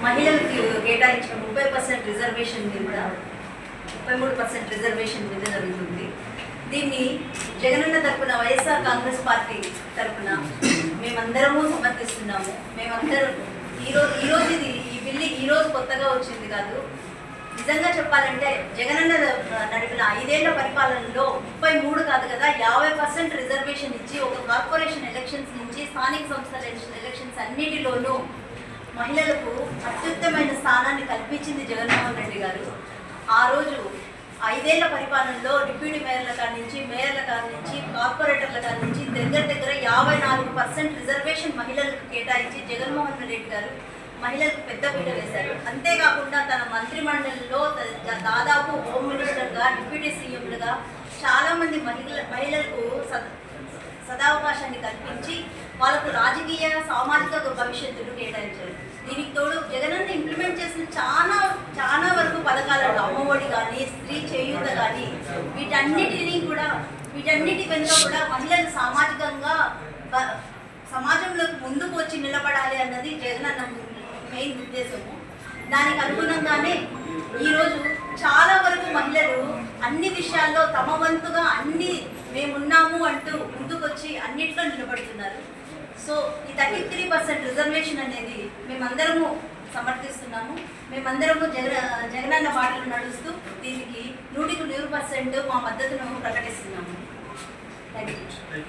మహిళలకు కేటాయించిన 30% రిజర్వేషన్ మీద 33% రిజర్వేషన్ మీద జరుగుతుంది. దీన్ని జగనన్న తరపున వైఎస్ఆర్ కాంగ్రెస్ పార్టీ తరపున మేమందరము సమర్థిస్తున్నాము. మేమందరం ఈరోజు ఈ బిల్లు ఈరోజు కొత్తగా వచ్చింది కాదు. నిజంగా చెప్పాలంటే జగనన్న నడిపిన 5 ఏళ్ల పరిపాలనలో 33 కాదు కదా 50% రిజర్వేషన్ ఇచ్చి ఒక కార్పొరేషన్ ఎలక్షన్స్ నుంచి స్థానిక సంస్థల ఎలక్షన్స్ అన్నిటిలోనూ మహిళలకు అత్యుత్తమైన స్థానాన్ని కల్పించింది జగన్మోహన్ రెడ్డి గారు. ఆ రోజు 5 ఏళ్ల పరిపాలనలో డిప్యూటీ మేయర్ల కాడి నుంచి కార్పొరేటర్ల కాడి నుంచి దగ్గర 54% రిజర్వేషన్ మహిళలకు కేటాయించి జగన్మోహన్ రెడ్డి గారు మహిళలకు పెద్ద పీట వేశారు. అంతేకాకుండా తన మంత్రిమండలిలో దాదాపు హోమ్ మినిస్టర్గా డిప్యూటీ సీఎంలుగా చాలామంది మహిళలకు సదావకాశాన్ని కల్పించి వాళ్ళకు రాజకీయ సామాజిక భవిష్యత్తును కేటాయించారు. దీనికి తోడు జగనన్న ఇంప్లిమెంట్ చేసిన చాలా వరకు పథకాలను అమ్మఒడి కానీ స్త్రీ చేయూత కానీ వీటన్నిటి వెనుక కూడా మహిళలు సామాజికంగా సమాజంలోకి ముందుకు వచ్చి నిలబడాలి అన్నది జగనన్న మెయిన్ ఉద్దేశము. దానికి అనుగుణంగానే ఈరోజు చాలా వరకు మహిళలు అన్ని విషయాల్లో తమ వంతుగా మేమున్నాము అంటూ ముందుకొచ్చి అన్నిట్లో నిలబడుతున్నారు. సో ఈ 33% రిజర్వేషన్ అనేది మేమందరము సమర్థిస్తున్నాము. మేమందరము జగనన్న బాటలు నడుస్తూ దీనికి 100% మా మద్దతును ప్రకటిస్తున్నాము. Thank you.